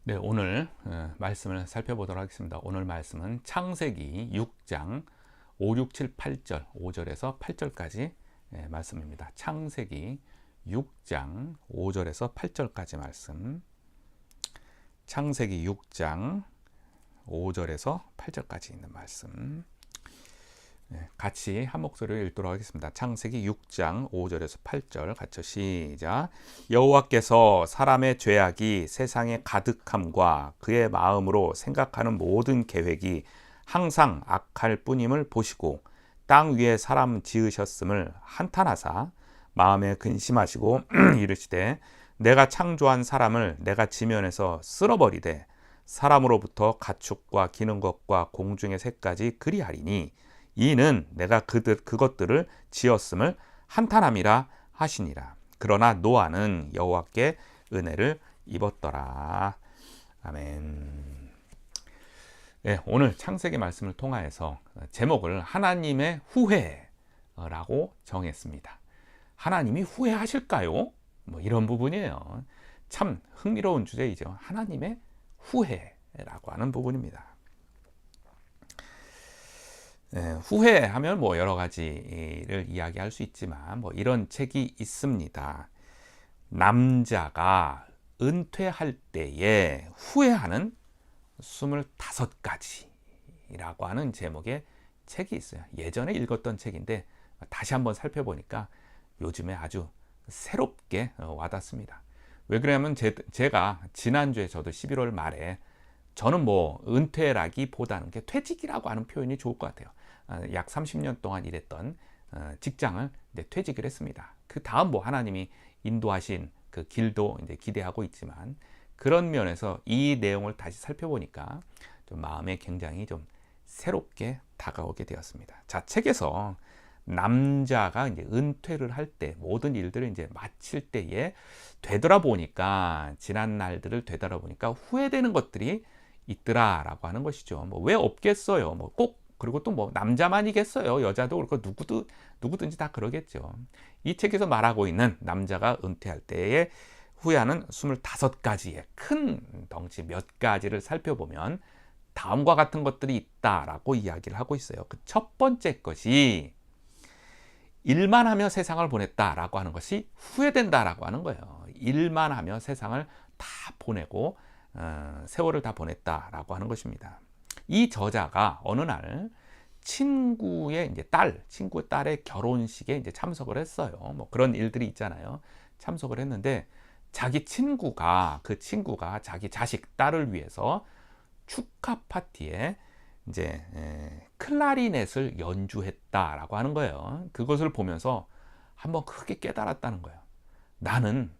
네, 오늘 말씀을 살펴보도록 하겠습니다. 오늘 말씀은 창세기 6장 5, 6, 7, 8절, 5절에서 8절까지 말씀입니다. 창세기 6장 5절에서 8절까지 말씀. 창세기 6장 5절에서 8절까지 있는 말씀. 같이 한 목소리로 읽도록 하겠습니다. 창세기 6장 5절에서 8절 같이 시작. 여호와께서 사람의 죄악이 세상에 가득함과 그의 마음으로 생각하는 모든 계획이 항상 악할 뿐임을 보시고 땅 위에 사람 지으셨음을 한탄하사 마음에 근심하시고 이르시되 내가 창조한 사람을 내가 지면에서 쓸어버리되 사람으로부터 가축과 기는 것과 공중의 새까지 그리하리니 이는 내가 그것들을 지었음을 한탄함이라 하시니라. 그러나 노아는 여호와께 은혜를 입었더라. 아멘. 네, 오늘 창세기 말씀을 통하여서 제목을 하나님의 후회라고 정했습니다. 하나님이 후회하실까요? 뭐 이런 부분이에요. 참 흥미로운 주제이죠. 하나님의 후회라고 하는 부분입니다. 후회하면 뭐 여러 가지를 이야기할 수 있지만 뭐 이런 책이 있습니다. 남자가 은퇴할 때에 후회하는 25가지라고 하는 제목의 책이 있어요. 예전에 읽었던 책인데 다시 한번 살펴보니까 요즘에 아주 새롭게 와닿습니다. 왜 그러냐면 제가 지난주에 저도 11월 말에 저는 뭐 은퇴라기보다는 퇴직이라고 하는 표현이 좋을 것 같아요. 약 30년 동안 일했던 직장을 이제 퇴직을 했습니다. 그 다음 뭐 하나님이 인도하신 그 길도 이제 기대하고 있지만 그런 면에서 이 내용을 다시 살펴보니까 좀 마음에 굉장히 좀 새롭게 다가오게 되었습니다. 자, 책에서 남자가 이제 은퇴를 할 때 모든 일들을 이제 마칠 때에 되돌아보니까 지난 날들을 되돌아보니까 후회되는 것들이 있더라라고 하는 것이죠. 뭐 왜 없겠어요. 뭐 꼭 그리고 또 뭐 남자만이겠어요. 여자도 그렇고 누구든지 다 그러겠죠. 이 책에서 말하고 있는 남자가 은퇴할 때에 후회하는 25가지의 큰 덩치 몇 가지를 살펴보면 다음과 같은 것들이 있다라고 이야기를 하고 있어요. 그 첫 번째 것이 일만 하며 세상을 보냈다라고 하는 것이 후회된다라고 하는 거예요. 일만 하며 세상을 다 보내고 세월을 다 보냈다라고 하는 것입니다. 이 저자가 어느 날 친구의 이제 친구의 딸의 결혼식에 이제 참석을 했어요. 뭐 그런 일들이 있잖아요. 참석을 했는데 그 친구가 자기 자식 딸을 위해서 축하 파티에 이제 클라리넷을 연주했다라고 하는 거예요. 그것을 보면서 한번 크게 깨달았다는 거예요. 나는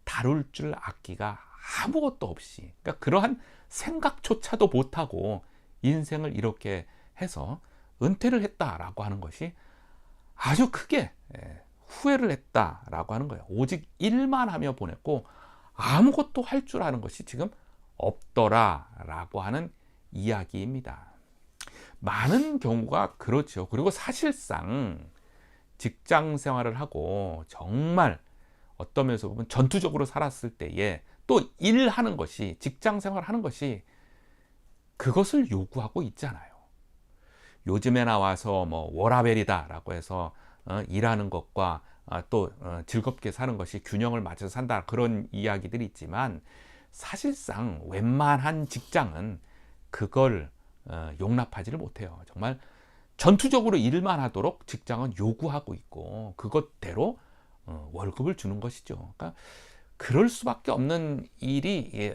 다룰 줄 악기가 아무것도 없이, 그러니까 그러한 생각조차도 못하고 인생을 이렇게 해서 은퇴를 했다라고 하는 것이 아주 크게 후회를 했다라고 하는 거예요. 오직 일만 하며 보냈고 아무것도 할 줄 아는 것이 지금 없더라라고 하는 이야기입니다. 많은 경우가 그렇죠. 그리고 사실상 직장 생활을 하고 정말 어떤 면에서 보면 전투적으로 살았을 때에 또 일하는 것이, 직장 생활하는 것이 그것을 요구하고 있잖아요. 요즘에 나와서 뭐 워라밸이다라고 해서 일하는 것과 또 즐겁게 사는 것이 균형을 맞춰서 산다, 그런 이야기들이 있지만 사실상 웬만한 직장은 그걸 용납하지를 못해요. 정말 전투적으로 일만 하도록 직장은 요구하고 있고 그것대로 월급을 주는 것이죠. 그러니까 그럴 수밖에 없는 일이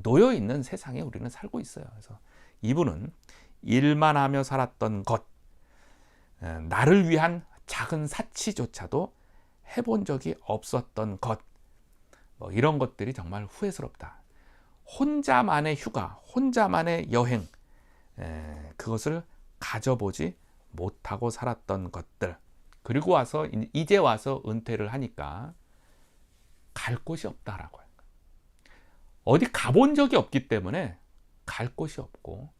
놓여 있는 세상에 우리는 살고 있어요. 그래서 이분은 일만 하며 살았던 것, 나를 위한 작은 사치조차도 해본 적이 없었던 것, 뭐 이런 것들이 정말 후회스럽다. 혼자만의 휴가, 혼자만의 여행, 그것을 가져보지 못하고 살았던 것들, 그리고 이제 와서 은퇴를 하니까 갈 곳이 없다라고 해요. 어디 가본 적이 없기 때문에 갈 곳이 없고,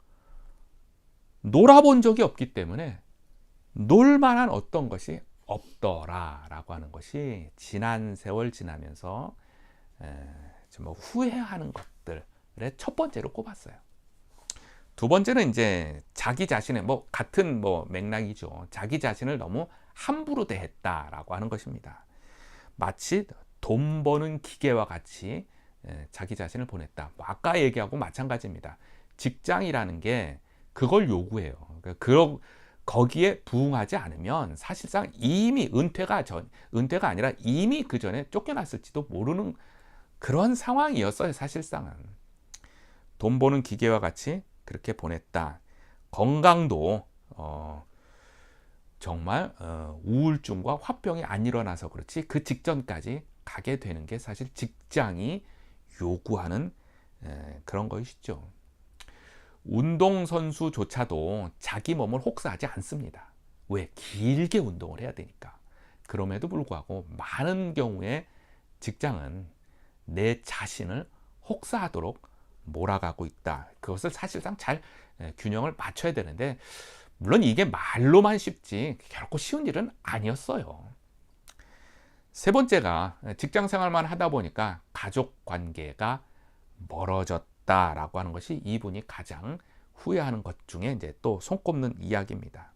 놀아본 적이 없기 때문에 놀만한 어떤 것이 없더라라고 하는 것이 지난 세월 지나면서 정말 후회하는 것들, 첫 번째로 꼽았어요. 두 번째는 이제 자기 자신의 같은 맥락이죠. 자기 자신을 너무 함부로 대했다라고 하는 것입니다. 마치 돈 버는 기계와 같이 자기 자신을 보냈다. 아까 얘기하고 마찬가지입니다. 직장이라는 게 그걸 요구해요. 거기에 부응하지 않으면 사실상 이미 은퇴가 아니라 이미 그 전에 쫓겨났을지도 모르는 그런 상황이었어요. 사실상은 돈 버는 기계와 같이 그렇게 보냈다. 건강도 정말 우울증과 화병이 안 일어나서 그렇지 그 직전까지 가게 되는 게 사실 직장이 요구하는 그런 것이죠. 운동선수조차도 자기 몸을 혹사하지 않습니다. 왜? 길게 운동을 해야 되니까. 그럼에도 불구하고 많은 경우에 직장은 내 자신을 혹사하도록 몰아가고 있다. 그것을 사실상 잘 균형을 맞춰야 되는데 물론 이게 말로만 쉽지 결코 쉬운 일은 아니었어요. 세 번째가 직장 생활만 하다 보니까 가족 관계가 멀어졌다라고 하는 것이 이분이 가장 후회하는 것 중에 이제 또 손꼽는 이야기입니다.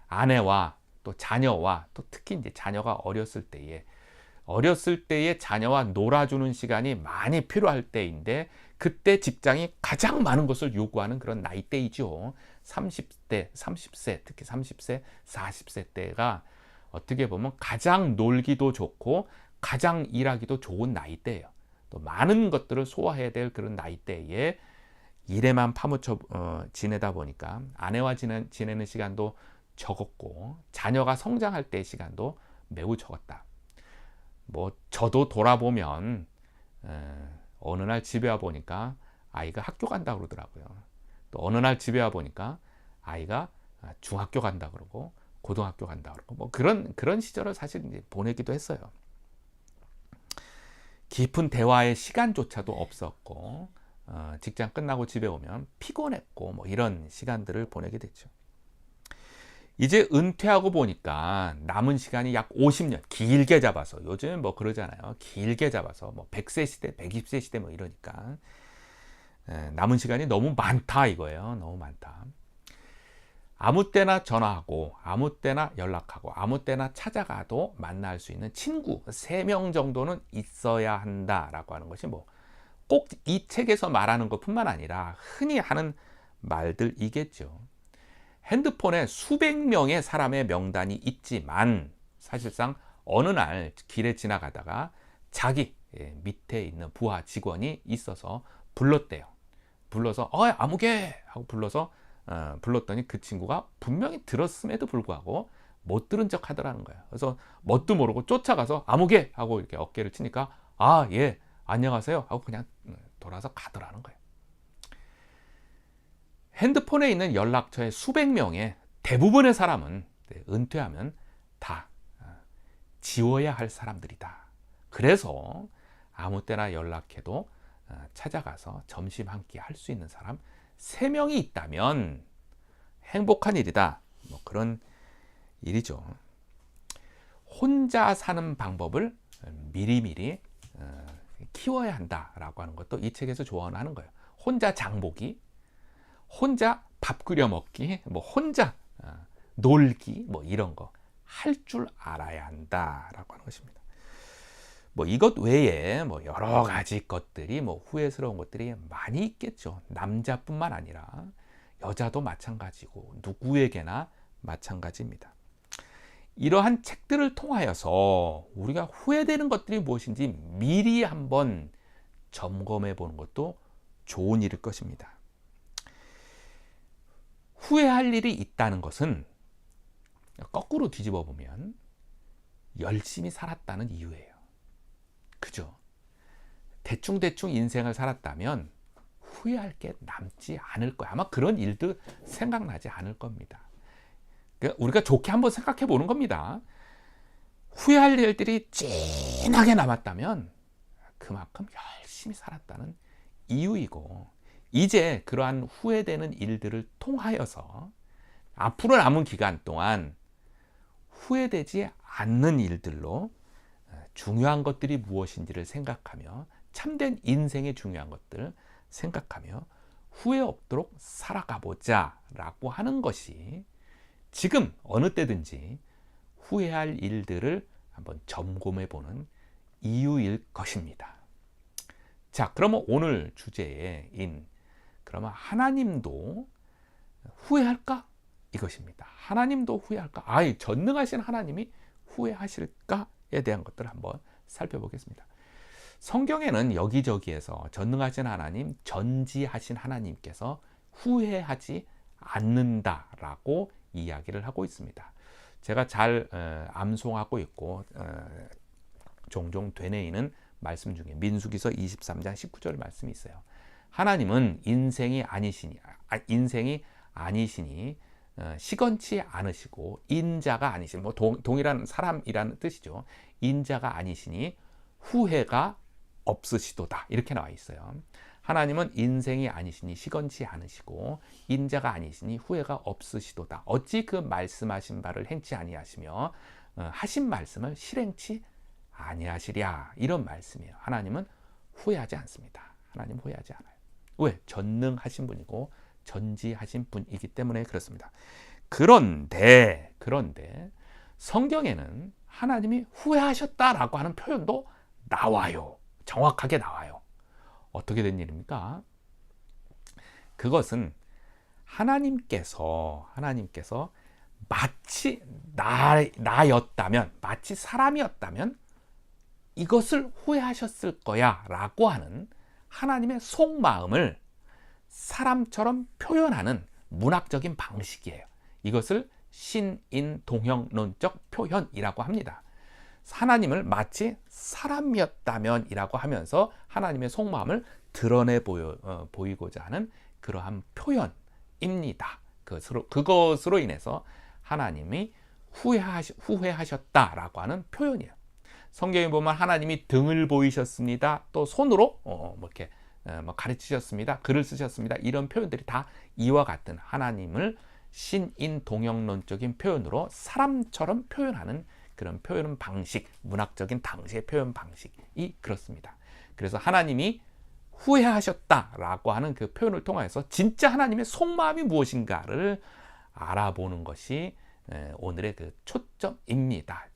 아내와 또 자녀와 또 특히 이제 자녀가 어렸을 때에 자녀와 놀아주는 시간이 많이 필요할 때인데 그때 직장이 가장 많은 것을 요구하는 그런 나이대이죠. 30세, 특히 30세, 40세 때가 어떻게 보면 가장 놀기도 좋고 가장 일하기도 좋은 나이대예요. 또 많은 것들을 소화해야 될 그런 나이대에 일에만 파묻혀 지내다 보니까 아내와 지내는 시간도 적었고 자녀가 성장할 때의 시간도 매우 적었다. 저도 돌아보면 어느 날 집에 와 보니까 아이가 학교 간다 그러더라고요. 또 어느 날 집에 와 보니까 아이가 중학교 간다 그러고 고등학교 간다 그러고 그런 시절을 사실 이제 보내기도 했어요. 깊은 대화의 시간조차도 없었고 직장 끝나고 집에 오면 피곤했고 이런 시간들을 보내게 됐죠. 이제 은퇴하고 보니까 남은 시간이 약 50년 길게 잡아서 요즘 그러잖아요. 길게 잡아서 100세 시대, 120세 시대 이러니까 남은 시간이 너무 많다 이거예요. 너무 많다. 아무 때나 전화하고 아무 때나 연락하고 아무 때나 찾아가도 만날 수 있는 친구 3명 정도는 있어야 한다라고 하는 것이 꼭 이 책에서 말하는 것뿐만 아니라 흔히 하는 말들이겠죠. 핸드폰에 수백 명의 사람의 명단이 있지만 사실상 어느 날 길에 지나가다가 자기 밑에 있는 부하 직원이 있어서 불렀대요. 불러서 아무개 하고 불렀더니 그 친구가 분명히 들었음에도 불구하고 못 들은 척 하더라는 거예요. 그래서 뭣도 모르고 쫓아가서 아무개 하고 이렇게 어깨를 치니까 예 안녕하세요 하고 그냥 돌아서 가더라는 거예요. 핸드폰에 있는 연락처의 수백 명의 대부분의 사람은 은퇴하면 다 지워야 할 사람들이다. 그래서 아무 때나 연락해도 찾아가서 점심 한 끼 할 수 있는 사람 3명이 있다면 행복한 일이다. 그런 일이죠. 혼자 사는 방법을 미리미리 키워야 한다라고 하는 것도 이 책에서 조언하는 거예요. 혼자 장보기, 혼자 밥 끓여 먹기, 혼자 놀기, 이런 거 할 줄 알아야 한다라고 하는 것입니다. 이것 외에 여러 가지 것들이 후회스러운 것들이 많이 있겠죠. 남자뿐만 아니라 여자도 마찬가지고 누구에게나 마찬가지입니다. 이러한 책들을 통하여서 우리가 후회되는 것들이 무엇인지 미리 한번 점검해 보는 것도 좋은 일일 것입니다. 후회할 일이 있다는 것은 거꾸로 뒤집어 보면 열심히 살았다는 이유예요. 그죠? 대충 인생을 살았다면 후회할 게 남지 않을 거야. 아마 그런 일도 생각나지 않을 겁니다. 그러니까 우리가 좋게 한번 생각해 보는 겁니다. 후회할 일들이 진하게 남았다면 그만큼 열심히 살았다는 이유이고 이제 그러한 후회되는 일들을 통하여서 앞으로 남은 기간 동안 후회되지 않는 일들로 중요한 것들이 무엇인지를 생각하며 참된 인생의 중요한 것들 생각하며 후회 없도록 살아가 보자 라고 하는 것이 지금 어느 때든지 후회할 일들을 한번 점검해 보는 이유일 것입니다. 자, 그러면 오늘 주제인 그러면 하나님도 후회할까? 이것입니다. 하나님도 후회할까? 전능하신 하나님이 후회하실까에 대한 것들을 한번 살펴보겠습니다. 성경에는 여기저기에서 전능하신 하나님, 전지하신 하나님께서 후회하지 않는다라고 이야기를 하고 있습니다. 제가 잘 암송하고 있고 종종 되뇌이는 말씀 중에 민수기서 23장 19절 말씀이 있어요. 하나님은 인생이 아니시니 시건치 않으시고 인자가 아니시니 동일한 사람이라는 뜻이죠. 인자가 아니시니 후회가 없으시도다 이렇게 나와 있어요. 하나님은 인생이 아니시니 시건치 않으시고 인자가 아니시니 후회가 없으시도다. 어찌 그 말씀하신 바를 행치 아니하시며 하신 말씀을 실행치 아니하시랴. 이런 말씀이에요. 하나님은 후회하지 않습니다. 하나님 후회하지 않아요. 왜? 전능하신 분이고 전지하신 분이기 때문에 그렇습니다. 그런데 성경에는 하나님이 후회하셨다라고 하는 표현도 나와요. 정확하게 나와요. 어떻게 된 일입니까? 그것은 하나님께서 마치 나였다면, 마치 사람이었다면 이것을 후회하셨을 거야 라고 하는 하나님의 속마음을 사람처럼 표현하는 문학적인 방식이에요. 이것을 신인동형론적 표현이라고 합니다. 하나님을 마치 사람이었다면 이라고 하면서 하나님의 속마음을 드러내 보이고자 하는 그러한 표현입니다. 그것으로 인해서 하나님이 후회하셨다라고 하는 표현이에요. 성경에 보면 하나님이 등을 보이셨습니다. 또 손으로 이렇게 가르치셨습니다. 글을 쓰셨습니다. 이런 표현들이 다 이와 같은 하나님을 신인동형론적인 표현으로 사람처럼 표현하는 그런 표현 방식, 문학적인 당시의 표현 방식이 그렇습니다. 그래서 하나님이 후회하셨다라고 하는 그 표현을 통해서 진짜 하나님의 속마음이 무엇인가를 알아보는 것이 오늘의 그 초점입니다.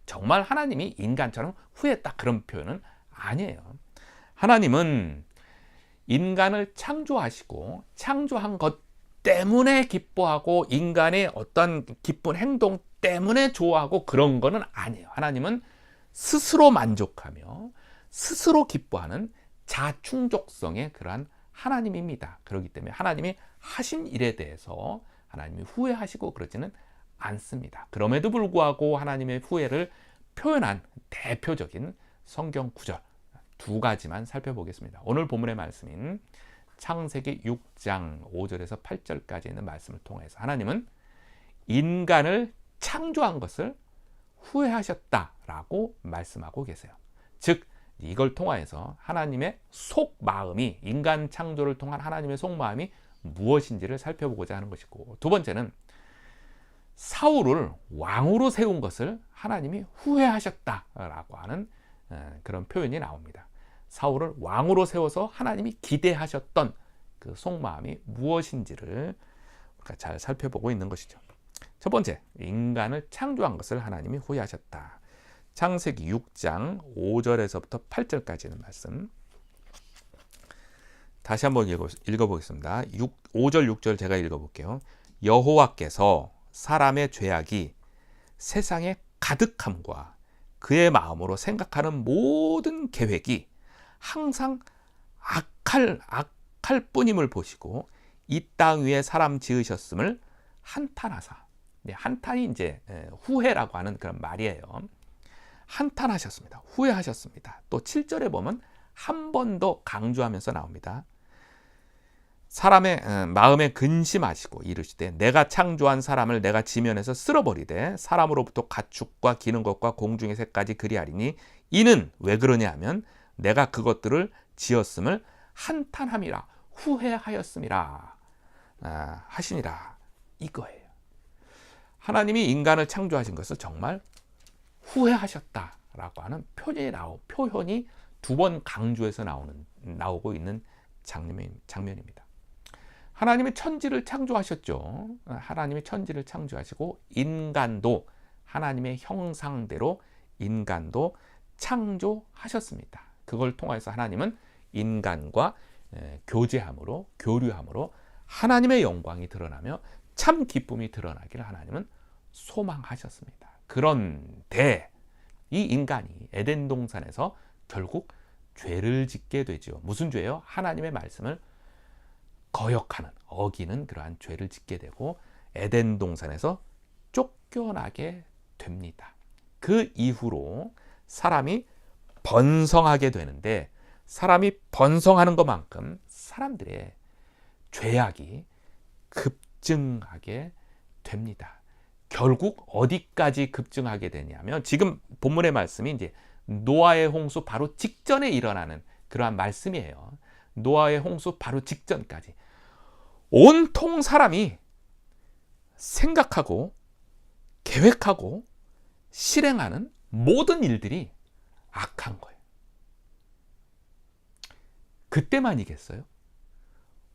정말 하나님이 인간처럼 후회했다 그런 표현은 아니에요. 하나님은 인간을 창조하시고 창조한 것 때문에 기뻐하고 인간의 어떤 기쁜 행동 때문에 좋아하고 그런 거는 아니에요. 하나님은 스스로 만족하며 스스로 기뻐하는 자충족성의 그러한 하나님입니다. 그렇기 때문에 하나님이 하신 일에 대해서 하나님이 후회하시고 그러지는 않습니다. 그럼에도 불구하고 하나님의 후회를 표현한 대표적인 성경 구절 두 가지만 살펴보겠습니다. 오늘 본문의 말씀인 창세기 6장 5절에서 8절까지 있는 말씀을 통해서 하나님은 인간을 창조한 것을 후회하셨다라고 말씀하고 계세요. 즉 이걸 통하여서 하나님의 속마음이 인간 창조를 통한 하나님의 속마음이 무엇인지를 살펴보고자 하는 것이고, 두 번째는 사울을 왕으로 세운 것을 하나님이 후회하셨다라고 하는 그런 표현이 나옵니다. 사울을 왕으로 세워서 하나님이 기대하셨던 그 속마음이 무엇인지를 우리가 잘 살펴보고 있는 것이죠. 첫 번째, 인간을 창조한 것을 하나님이 후회하셨다. 창세기 6장 5절에서부터 8절까지는 말씀 다시 한번 읽어보겠습니다. 5절 6절 제가 읽어볼게요. 여호와께서 사람의 죄악이 세상에 가득함과 그의 마음으로 생각하는 모든 계획이 항상 악할 뿐임을 보시고 이 땅 위에 사람 지으셨음을 한탄하사. 한탄이 이제 후회라고 하는 그런 말이에요. 한탄하셨습니다. 후회하셨습니다. 또 7절에 보면 한 번 더 강조하면서 나옵니다. 사람의 마음에 근심하시고 이르시되 내가 창조한 사람을 내가 지면에서 쓸어버리되 사람으로부터 가축과 기는 것과 공중의 새까지 그리하리니 이는 왜 그러냐 하면 내가 그것들을 지었음을 한탄함이라 후회하였음이라 하시니라 이거예요. 하나님이 인간을 창조하신 것을 정말 후회하셨다라고 하는 표현이 두 번 강조해서 나오고 있는 장면입니다. 하나님이 천지를 창조하셨죠. 하나님이 천지를 창조하시고 인간도 하나님의 형상대로 인간도 창조하셨습니다. 그걸 통해서 하나님은 인간과 교제함으로 교류함으로 하나님의 영광이 드러나며 참 기쁨이 드러나기를 하나님은 소망하셨습니다. 그런데 이 인간이 에덴 동산에서 결국 죄를 짓게 되죠. 무슨 죄요? 하나님의 말씀을 거역하는, 어기는 그러한 죄를 짓게 되고 에덴 동산에서 쫓겨나게 됩니다. 그 이후로 사람이 번성하게 되는데 사람이 번성하는 것만큼 사람들의 죄악이 급증하게 됩니다. 결국 어디까지 급증하게 되냐면 지금 본문의 말씀이 이제 노아의 홍수 바로 직전에 일어나는 그러한 말씀이에요. 노아의 홍수 바로 직전까지 온통 사람이 생각하고 계획하고 실행하는 모든 일들이 악한 거예요. 그때만이겠어요?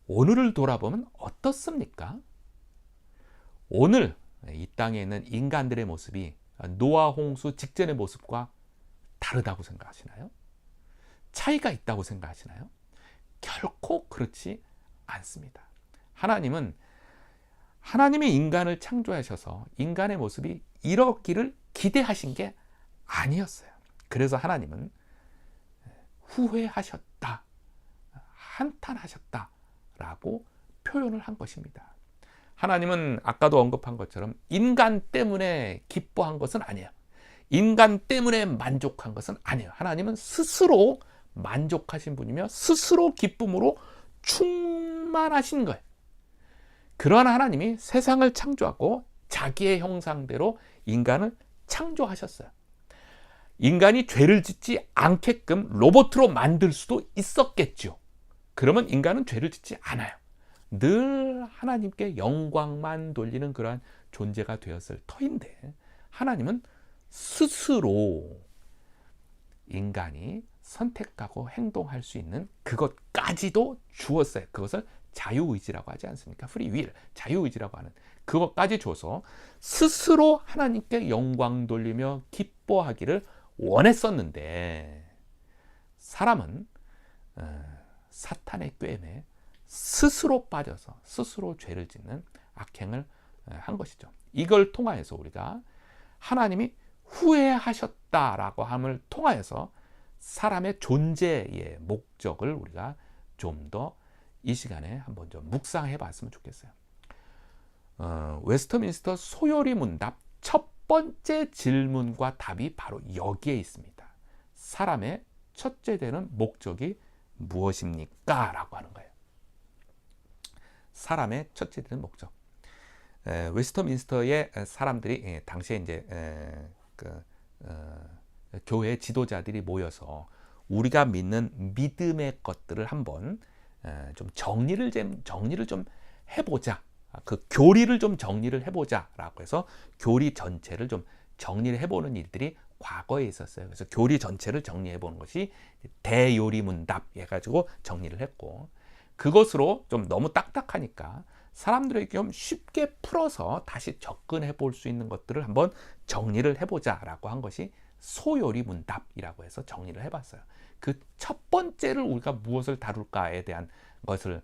오늘을 돌아보면 어떻습니까? 오늘 이 땅에 있는 인간들의 모습이 노아 홍수 직전의 모습과 다르다고 생각하시나요? 차이가 있다고 생각하시나요? 결코 그렇지 않습니다. 하나님이 인간을 창조하셔서 인간의 모습이 이렇기를 기대하신 게 아니었어요. 그래서 하나님은 후회하셨다, 한탄하셨다라고 표현을 한 것입니다. 하나님은 아까도 언급한 것처럼 인간 때문에 기뻐한 것은 아니에요. 인간 때문에 만족한 것은 아니에요. 하나님은 스스로 만족하신 분이며 스스로 기쁨으로 충만하신 거예요. 그러한 하나님이 세상을 창조하고 자기의 형상대로 인간을 창조하셨어요. 인간이 죄를 짓지 않게끔 로봇으로 만들 수도 있었겠죠. 그러면 인간은 죄를 짓지 않아요. 늘 하나님께 영광만 돌리는 그러한 존재가 되었을 터인데 하나님은 스스로 인간이 선택하고 행동할 수 있는 그것까지도 주었어요. 그것을 자유의지라고 하지 않습니까? 프리 윌, 자유의지라고 하는 그것까지 줘서 스스로 하나님께 영광 돌리며 기뻐하기를 원했었는데 사람은 사탄의 꾀에 스스로 빠져서 스스로 죄를 짓는 악행을 한 것이죠. 이걸 통하여서 우리가 하나님이 후회하셨다라고 함을 통하여서 사람의 존재의 목적을 우리가 좀 더 이 시간에 한번 좀 묵상해 봤으면 좋겠어요. 웨스트민스터 소요리 문답 첫 번째 질문과 답이 바로 여기에 있습니다. 사람의 첫째 되는 목적이 무엇입니까? 라고 하는 거예요. 사람의 첫째 되는 목적. 웨스트민스터의 사람들이 당시에 이제 교회 지도자들이 모여서 우리가 믿는 믿음의 것들을 한번 좀 정리를 좀 해보자. 그 교리를 좀 정리를 해보자라고 해서 교리 전체를 좀 정리를 해보는 일들이 과거에 있었어요. 그래서 교리 전체를 정리해보는 것이 대요리문답 해가지고 정리를 했고 그것으로 좀 너무 딱딱하니까 사람들에게 좀 쉽게 풀어서 다시 접근해 볼 수 있는 것들을 한번 정리를 해보자라고 한 것이 소요리문답이라고 해서 정리를 해봤어요. 그 첫 번째를 우리가 무엇을 다룰까에 대한 것을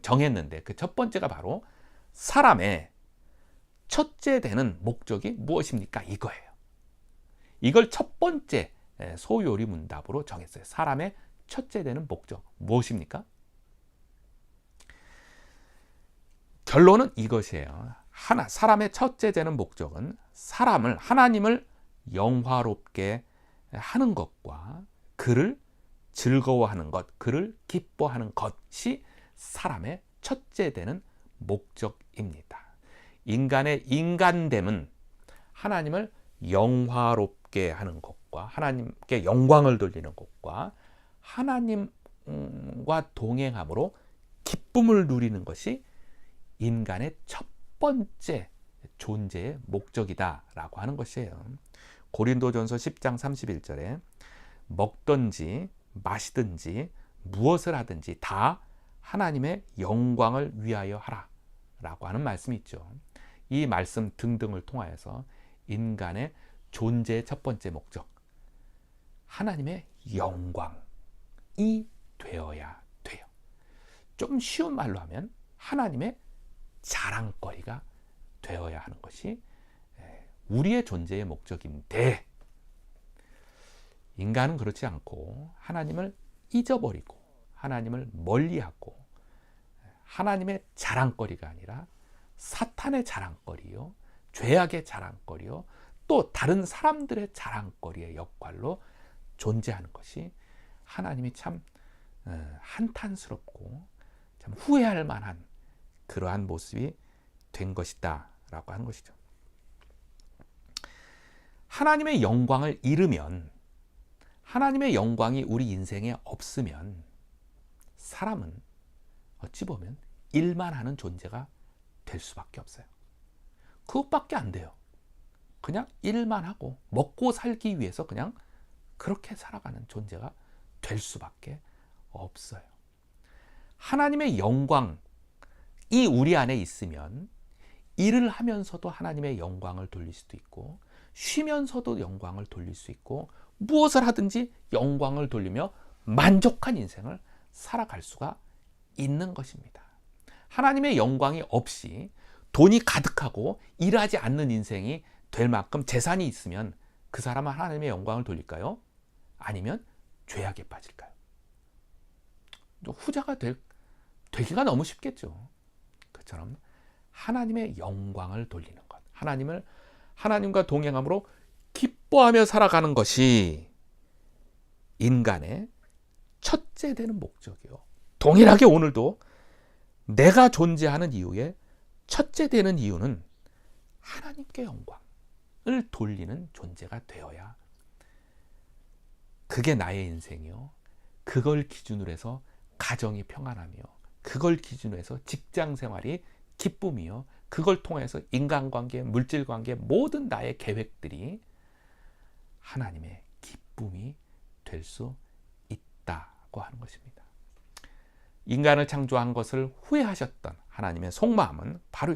정했는데 그 첫 번째가 바로 사람의 첫째 되는 목적이 무엇입니까? 이거예요. 이걸 첫 번째 소요리 문답으로 정했어요. 사람의 첫째 되는 목적 무엇입니까? 결론은 이것이에요. 사람의 첫째 되는 목적은 하나님을 영화롭게 하는 것과 그를 즐거워하는 것, 그를 기뻐하는 것이 사람의 첫째 되는 목적입니다. 인간의 인간됨은 하나님을 영화롭게 하는 것과 하나님께 영광을 돌리는 것과 하나님과 동행함으로 기쁨을 누리는 것이 인간의 첫 번째 존재의 목적이다라고 하는 것이에요. 고린도전서 10장 31절에 먹든지 마시든지 무엇을 하든지 다 하나님의 영광을 위하여 하라 라고 하는 말씀이 있죠. 이 말씀 등등을 통하여서 인간의 존재의 첫 번째 목적, 하나님의 영광이 되어야 돼요. 좀 쉬운 말로 하면 하나님의 자랑거리가 되어야 하는 것이 우리의 존재의 목적인데, 인간은 그렇지 않고 하나님을 잊어버리고 하나님을 멀리하고 하나님의 자랑거리가 아니라 사탄의 자랑거리요, 죄악의 자랑거리요, 또 다른 사람들의 자랑거리의 역할로 존재하는 것이 하나님이 참 한탄스럽고 참 후회할 만한 그러한 모습이 된 것이다 라고 하는 것이죠. 하나님의 영광을 잃으면, 하나님의 영광이 우리 인생에 없으면 사람은 어찌 보면 일만 하는 존재가 될 수밖에 없어요. 그것밖에 안 돼요. 그냥 일만 하고 먹고 살기 위해서 그냥 그렇게 살아가는 존재가 될 수밖에 없어요. 하나님의 영광이 우리 안에 있으면 일을 하면서도 하나님의 영광을 돌릴 수도 있고, 쉬면서도 영광을 돌릴 수 있고, 무엇을 하든지 영광을 돌리며 만족한 인생을 살아갈 수가 있는 것입니다. 하나님의 영광이 없이 돈이 가득하고 일하지 않는 인생이 될 만큼 재산이 있으면 그 사람은 하나님의 영광을 돌릴까요? 아니면 죄악에 빠질까요? 후자가 되기가 너무 쉽겠죠. 그처럼 하나님의 영광을 돌리는 것, 하나님과 동행함으로 기뻐하며 살아가는 것이 인간의 첫째 되는 목적이요. 동일하게 오늘도 내가 존재하는 이유의 첫째 되는 이유는 하나님께 영광을 돌리는 존재가 되어야, 그게 나의 인생이요, 그걸 기준으로 해서 가정이 평안하며, 그걸 기준으로 해서 직장 생활이 기쁨이요, 그걸 통해서 인간관계, 물질관계, 모든 나의 계획들이 하나님의 기쁨이 될 수 있다고 하는 것입니다. 인간을 창조한 것을 후회하셨던 하나님의 속마음은 바로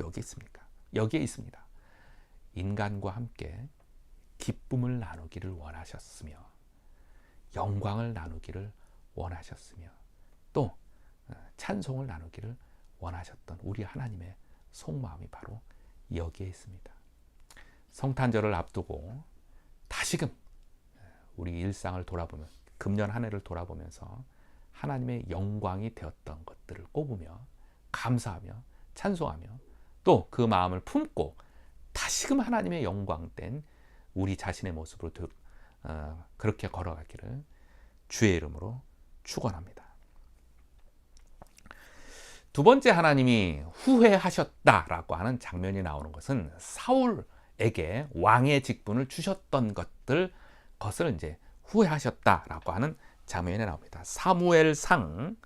여기에 있습니다. 인간과 함께 기쁨을 나누기를 원하셨으며, 영광을 나누기를 원하셨으며, 또 찬송을 나누기를 원하셨던 우리 하나님의 속마음이 바로 여기에 있습니다. 성탄절을 앞두고 다시금 우리 일상을 돌아보면, 금년 한 해를 돌아보면서 하나님의 영광이 되었던 것들을 꼽으며 감사하며 찬송하며, 또 그 마음을 품고 다시금 하나님의 영광된 우리 자신의 모습으로 그렇게 걸어가기를 주의 이름으로 축원합니다. 두 번째 하나님이 후회하셨다라고 하는 장면이 나오는 것은 사울에게 왕의 직분을 주셨던 것을 이제 후회하셨다라고 하는 장면이 나옵니다. 사무엘상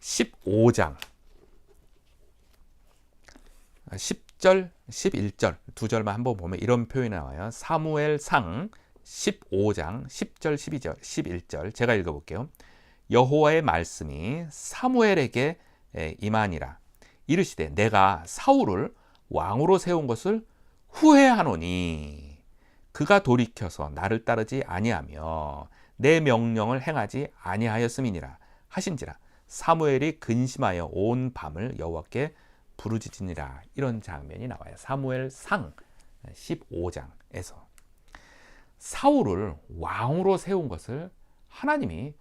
15장 10절, 11절 두 절만 한번 보면 이런 표현이 나와요. 사무엘상 15장 10절, 12절, 11절 제가 읽어볼게요. 여호와의 말씀이 사무엘에게 임하니라. 이르시되 내가 사울을 왕으로 세운 것을 후회하노니 그가 돌이켜서 나를 따르지 아니하며 내 명령을 행하지 아니하였음이니라 하신지라. 사무엘이 근심하여 온 밤을 여호와께 부르짖으니라. 이런 장면이 나와요. 사무엘상 15장에서 사울을 왕으로 세운 것을 하나님이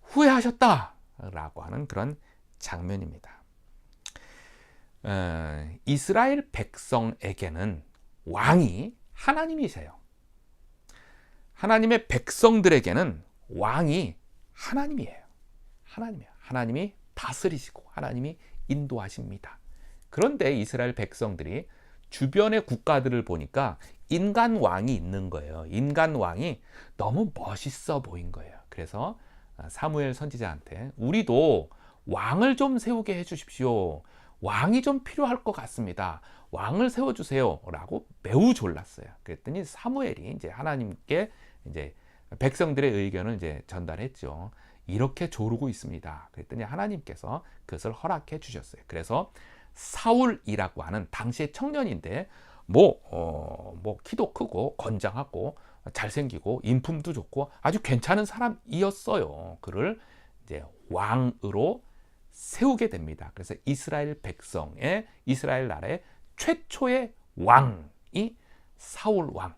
후회하셨다라고 하는 그런 장면입니다. 이스라엘 백성에게는 왕이 하나님이세요. 하나님의 백성들에게는 왕이 하나님이에요. 하나님이 다스리시고 하나님이 인도하십니다. 그런데 이스라엘 백성들이 주변의 국가들을 보니까 인간 왕이 있는 거예요. 인간 왕이 너무 멋있어 보인 거예요. 그래서 사무엘 선지자한테 우리도 왕을 좀 세우게 해주십시오. 왕이 좀 필요할 것 같습니다. 왕을 세워주세요. 라고 매우 졸랐어요. 그랬더니 사무엘이 이제 하나님께 이제 백성들의 의견을 이제 전달했죠. 이렇게 조르고 있습니다. 그랬더니 하나님께서 그것을 허락해 주셨어요. 그래서 사울이라고 하는 당시의 청년인데 뭐 키도 크고 건장하고 잘생기고 인품도 좋고 아주 괜찮은 사람이었어요. 그를 이제 왕으로 세우게 됩니다. 그래서 이스라엘 백성의 이스라엘 나라의 최초의 왕이 사울 왕.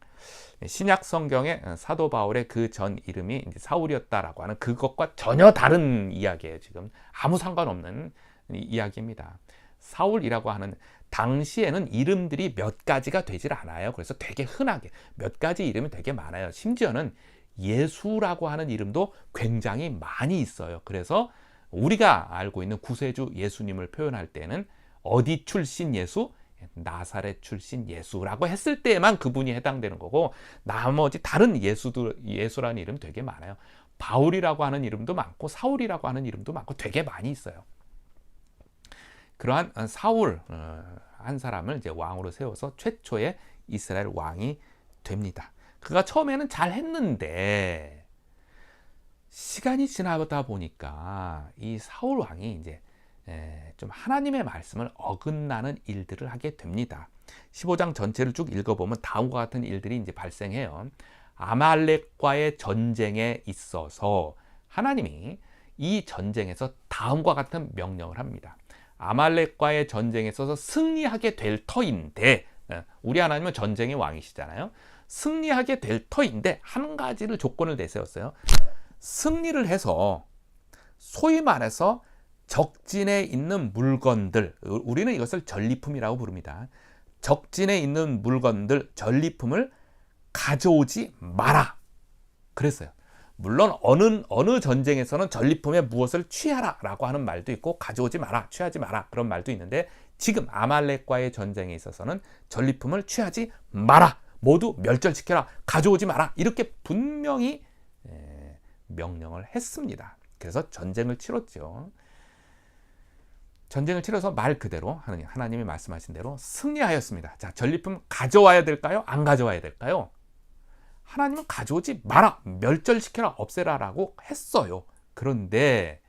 신약 성경의 사도 바울의 그 전 이름이 이제 사울이었다라고 하는 그것과 전혀 다른 이야기예요. 지금 아무 상관없는 이야기입니다. 사울이라고 하는 당시에는 이름들이 몇 가지가 되질 않아요. 그래서 되게 흔하게 몇 가지 이름이 되게 많아요. 심지어는 예수라고 하는 이름도 굉장히 많이 있어요. 그래서 우리가 알고 있는 구세주 예수님을 표현할 때는 어디 출신 예수? 나사렛 출신 예수라고 했을 때만 그분이 해당되는 거고, 나머지 다른 예수라는 이름 되게 많아요. 바울이라고 하는 이름도 많고 사울이라고 하는 이름도 많고 되게 많이 있어요. 그러한 사울 한 사람을 이제 왕으로 세워서 최초의 이스라엘 왕이 됩니다. 그가 처음에는 잘 했는데 시간이 지나다 보니까 이 사울 왕이 이제 좀 하나님의 말씀을 어긋나는 일들을 하게 됩니다. 15장 전체를 쭉 읽어보면 다음과 같은 일들이 이제 발생해요. 아말렉과의 전쟁에 있어서 하나님이 이 전쟁에서 다음과 같은 명령을 합니다. 아말렉과의 전쟁에 있어서 승리하게 될 터인데, 우리 하나님은 전쟁의 왕이시잖아요. 승리하게 될 터인데 한 가지를 조건을 내세웠어요. 승리를 해서 소위 말해서 적진에 있는 물건들, 우리는 이것을 전리품이라고 부릅니다. 적진에 있는 물건들, 전리품을 가져오지 마라 그랬어요. 물론 어느 전쟁에서는 전리품에 무엇을 취하라 라고 하는 말도 있고 가져오지 마라, 취하지 마라 그런 말도 있는데, 지금 아말렉과의 전쟁에 있어서는 전리품을 취하지 마라, 모두 멸절시켜라, 가져오지 마라, 이렇게 분명히 명령을 했습니다. 그래서 전쟁을 치렀죠. 전쟁을 치러서 말 그대로 하나님이 말씀하신 대로 승리하였습니다. 자, 전리품 가져와야 될까요? 안 가져와야 될까요? 하나님은 가져오지 마라, 멸절시켜라, 없애라 라고 했어요. 그런데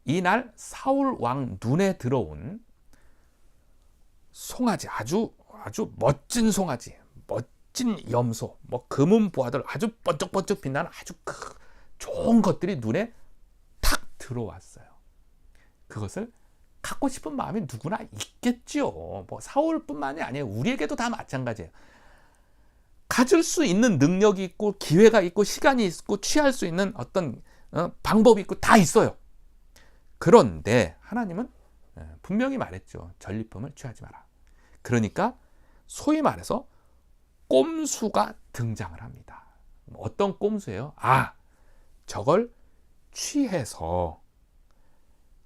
이날 사울 왕 눈에 들어온 송아지, 아주 멋진 송아지, 멋진 염소, 뭐 금은 보화들 아주 번쩍번쩍 빛나는 아주 좋은 것들이 눈에 탁 들어왔어요. 그것을 갖고 싶은 마음이 누구나 있겠죠. 뭐 사울뿐만이 아니에요. 우리에게도 다 마찬가지예요. 가질 수 있는 능력이 있고 기회가 있고 시간이 있고 취할 수 있는 어떤 방법이 있고 다 있어요. 그런데 하나님은 분명히 말했죠. 전리품을 취하지 마라. 그러니까 소위 말해서 꼼수가 등장을 합니다. 어떤 꼼수예요? 저걸 취해서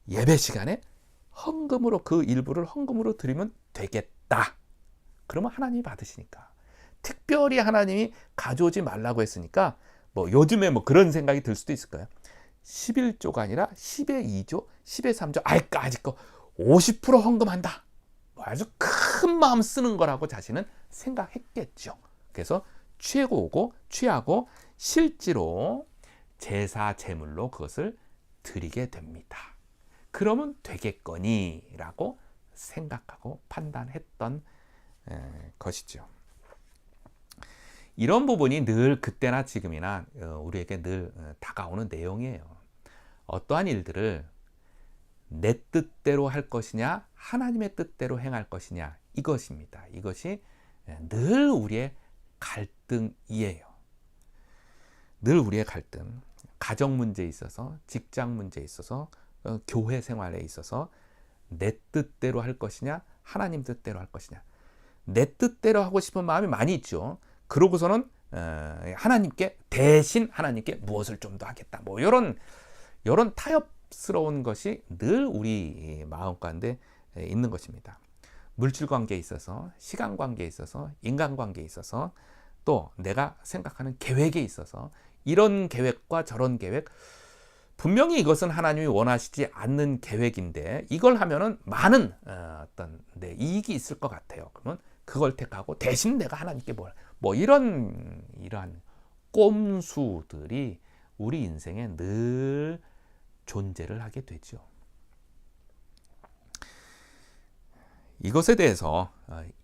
예배 시간에 헌금으로, 그 일부를 헌금으로 드리면 되겠다. 그러면 하나님이 받으시니까. 특별히 하나님이 가져오지 말라고 했으니까 뭐 요즘에 뭐 그런 생각이 들 수도 있을 거예요. 11조가 아니라 10의 2조, 10의 3조, 아직 거 50% 헌금한다. 뭐 아주 큰 마음 쓰는 거라고 자신은 생각했겠죠. 그래서 취하고 실제로 제사 제물로 그것을 드리게 됩니다. 그러면 되겠거니 라고 생각하고 판단했던 것이죠. 이런 부분이 늘 그때나 지금이나 우리에게 늘 다가오는 내용이에요. 어떠한 일들을 내 뜻대로 할 것이냐 하나님의 뜻대로 행할 것이냐, 이것입니다. 이것이 늘 우리의 갈등이에요. 늘 우리의 갈등. 가정 문제에 있어서, 직장 문제에 있어서, 교회 생활에 있어서 내 뜻대로 할 것이냐 하나님 뜻대로 할 것이냐. 내 뜻대로 하고 싶은 마음이 많이 있죠. 그러고서는 하나님께 대신 하나님께 무엇을 좀 더 하겠다, 뭐 이런 타협스러운 것이 늘 우리 마음 가운데 있는 것입니다. 물질 관계에 있어서, 시간 관계에 있어서, 인간 관계에 있어서, 또 내가 생각하는 계획에 있어서 이런 계획과 저런 계획, 분명히 이것은 하나님이 원하시지 않는 계획인데 이걸 하면은 많은 어떤 이익이 있을 것 같아요. 그러면 그걸 택하고 대신 내가 하나님께 이러한 꼼수들이 우리 인생에 늘 존재를 하게 되죠. 이것에 대해서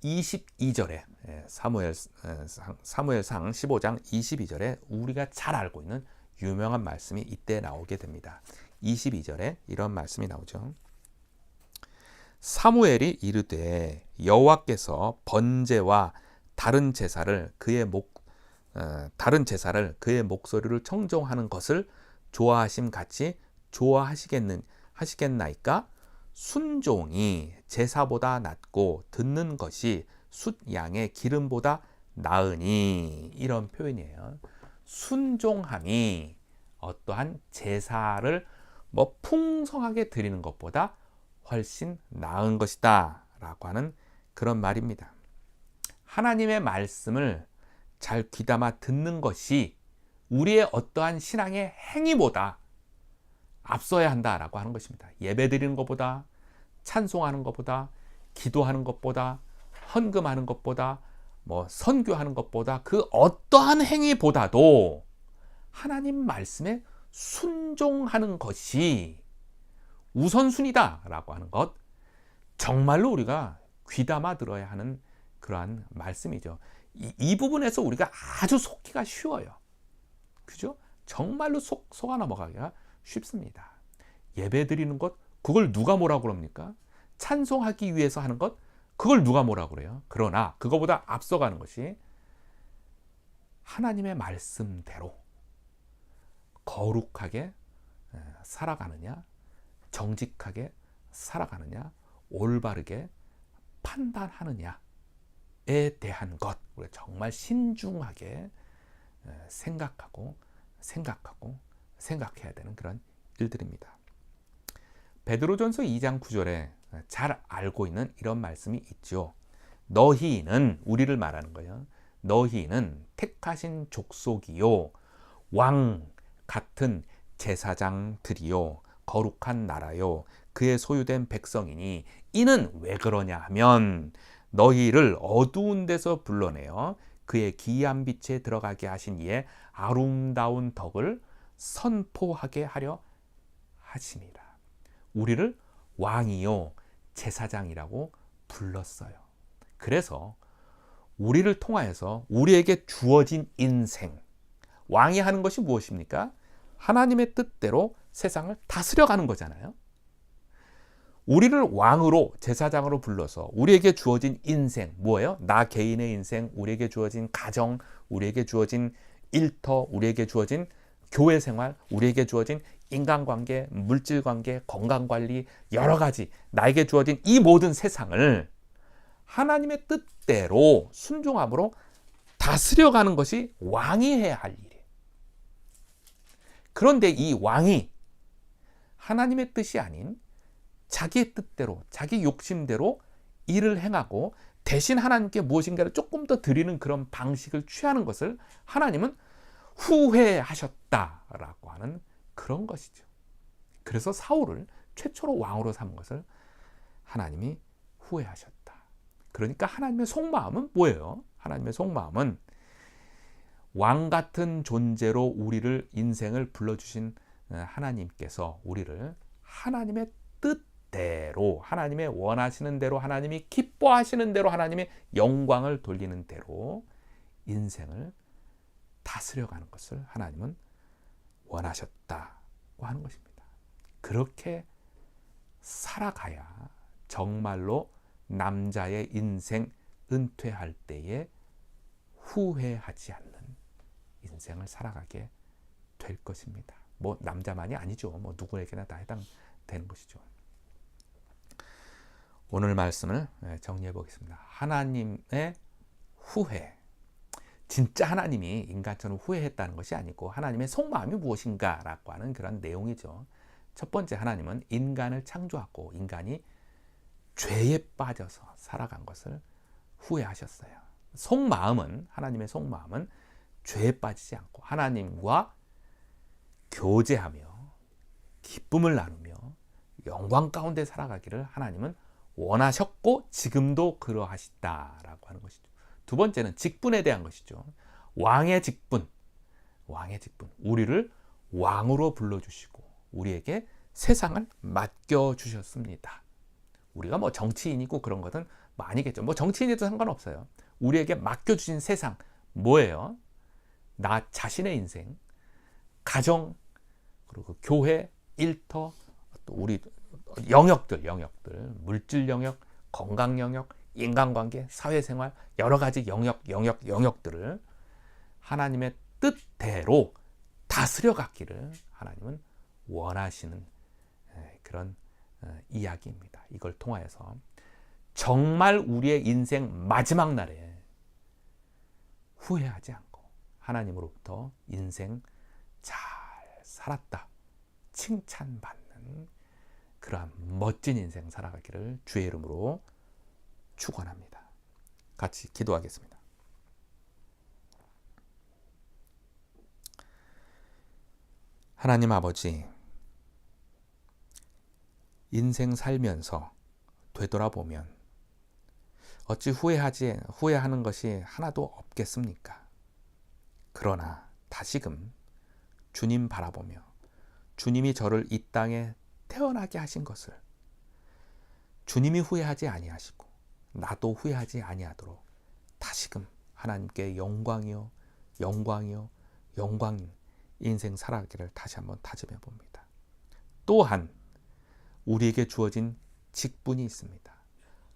22절에 사무엘상 15장 22절에 우리가 잘 알고 있는 유명한 말씀이 이때 나오게 됩니다. 22절에 이런 말씀이 나오죠. 사무엘이 이르되 여호와께서 번제와 다른 제사를 그의 목소리를 청종하는 것을 좋아하심 같이 좋아하시겠나이까? 순종이 제사보다 낫고 듣는 것이 숫양의 기름보다 나으니, 이런 표현이에요. 순종함이 어떠한 제사를 풍성하게 드리는 것보다 훨씬 나은 것이다 라고 하는 그런 말입니다. 하나님의 말씀을 잘 귀담아 듣는 것이 우리의 어떠한 신앙의 행위보다 앞서야 한다라고 하는 것입니다. 예배 드리는 것보다, 찬송하는 것보다, 기도하는 것보다, 헌금하는 것보다, 선교하는 것보다, 그 어떠한 행위보다도 하나님 말씀에 순종하는 것이 우선순위다라고 하는 것, 정말로 우리가 귀담아 들어야 하는 그러한 말씀이죠. 이 부분에서 우리가 아주 속기가 쉬워요. 그죠? 정말로 속아 넘어가기가 쉽습니다. 예배 드리는 것, 그걸 누가 뭐라고 그럽니까? 찬송하기 위해서 하는 것, 그걸 누가 뭐라고 그래요? 그러나 그거보다 앞서가는 것이 하나님의 말씀대로 거룩하게 살아가느냐, 정직하게 살아가느냐, 올바르게 판단하느냐에 대한 것, 우리가 정말 신중하게 생각해야 되는 그런 일들입니다. 베드로전서 2장 9절에 잘 알고 있는 이런 말씀이 있죠. 너희는, 우리를 말하는 거예요. 너희는 택하신 족속이요, 왕 같은 제사장들이요, 거룩한 나라요, 그의 소유된 백성이니, 이는 왜 그러냐 하면 너희를 어두운 데서 불러내어 그의 기이한 빛에 들어가게 하신 이의 아름다운 덕을 선포하게 하려 하심이라. 우리를 왕이요 제사장이라고 불렀어요. 그래서 우리를 통하여서 우리에게 주어진 인생, 왕이 하는 것이 무엇입니까? 하나님의 뜻대로 세상을 다스려가는 거잖아요. 우리를 왕으로, 제사장으로 불러서 우리에게 주어진 인생, 뭐예요? 나 개인의 인생, 우리에게 주어진 가정, 우리에게 주어진 일터, 우리에게 주어진 교회 생활, 우리에게 주어진 인간관계, 물질관계, 건강관리, 여러 가지 나에게 주어진 이 모든 세상을 하나님의 뜻대로 순종함으로 다스려가는 것이 왕이 해야 할 일이에요. 그런데 이 왕이 하나님의 뜻이 아닌 자기의 뜻대로, 자기 욕심대로 일을 행하고 대신 하나님께 무엇인가를 조금 더 드리는 그런 방식을 취하는 것을 하나님은 후회하셨다라고 하는 그런 것이죠. 그래서 사울을 최초로 왕으로 삼은 것을 하나님이 후회하셨다. 그러니까 하나님의 속마음은 뭐예요? 하나님의 속마음은 왕 같은 존재로 우리를, 인생을 불러주신 하나님께서 우리를 하나님의 뜻대로, 하나님의 원하시는 대로, 하나님이 기뻐하시는 대로, 하나님의 영광을 돌리는 대로 인생을 다스려가는 것을 하나님은 원하셨다고 하는 것입니다. 그렇게 살아가야 정말로 남자의 인생 은퇴할 때에 후회하지 않는 인생을 살아가게 될 것입니다. 남자만이 아니죠. 누구에게나 다 해당되는 것이죠. 오늘 말씀을 정리해 보겠습니다. 하나님의 후회. 진짜 하나님이 인간처럼 후회했다는 것이 아니고 하나님의 속마음이 무엇인가라고 하는 그런 내용이죠. 첫 번째, 하나님은 인간을 창조하고 인간이 죄에 빠져서 살아간 것을 후회하셨어요. 하나님의 속마음은 죄에 빠지지 않고 하나님과 교제하며 기쁨을 나누며 영광 가운데 살아가기를 하나님은 원하셨고 지금도 그러하시다라고 하는 것이죠. 두 번째는 직분에 대한 것이죠. 왕의 직분. 우리를 왕으로 불러주시고 우리에게 세상을 맡겨주셨습니다. 우리가 뭐 정치인이고 그런 것은 뭐 아니겠죠. 뭐 정치인이도 상관없어요. 우리에게 맡겨주신 세상 뭐예요? 나 자신의 인생, 가정, 그리고 교회, 일터, 또 우리 영역들, 물질 영역, 건강 영역, 인간관계, 사회생활, 여러 가지 영역들을 하나님의 뜻대로 다스려 갔기를 하나님은 원하시는 그런 이야기입니다. 이걸 통하여서 정말 우리의 인생 마지막 날에 후회하지 않고 하나님으로부터 인생 잘 살았다 칭찬받는 그러한 멋진 인생 살아가기를 주의 이름으로 축원합니다. 같이 기도하겠습니다. 하나님 아버지, 인생 살면서 되돌아보면 어찌 후회하는 것이 하나도 없겠습니까? 그러나 다시금 주님 바라보며 주님이 저를 이 땅에 태어나게 하신 것을 주님이 후회하지 아니하시고 나도 후회하지 아니하도록 다시금 하나님께 영광이요 영광인 인생 살아가기를 다시 한번 다짐해 봅니다. 또한 우리에게 주어진 직분이 있습니다.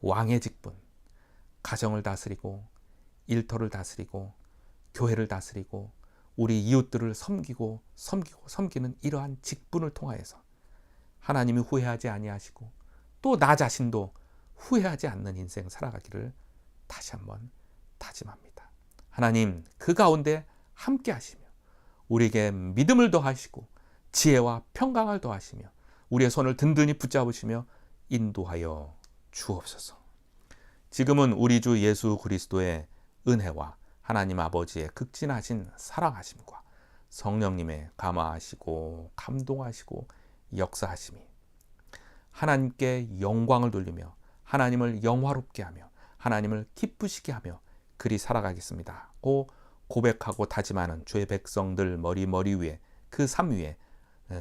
왕의 직분, 가정을 다스리고 일터를 다스리고 교회를 다스리고 우리 이웃들을 섬기는 이러한 직분을 통하여서 하나님이 후회하지 아니하시고 또 나 자신도 후회하지 않는 인생 살아가기를 다시 한번 다짐합니다. 하나님 그 가운데 함께 하시며 우리에게 믿음을 더하시고 지혜와 평강을 더하시며 우리의 손을 든든히 붙잡으시며 인도하여 주옵소서. 지금은 우리 주 예수 그리스도의 은혜와 하나님 아버지의 극진하신 사랑하심과 성령님의 감화하시고 감동하시고 역사하심이 하나님께 영광을 돌리며 하나님을 영화롭게 하며 하나님을 기쁘시게 하며 그리 살아가겠습니다 고 고백하고 다짐하는 주의 백성들 머리 위에 그 삶 위에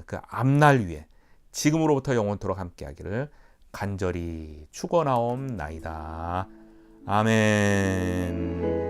그 앞날 위에 지금으로부터 영원토록 함께하기를 간절히 축원하옵나이다. 아멘.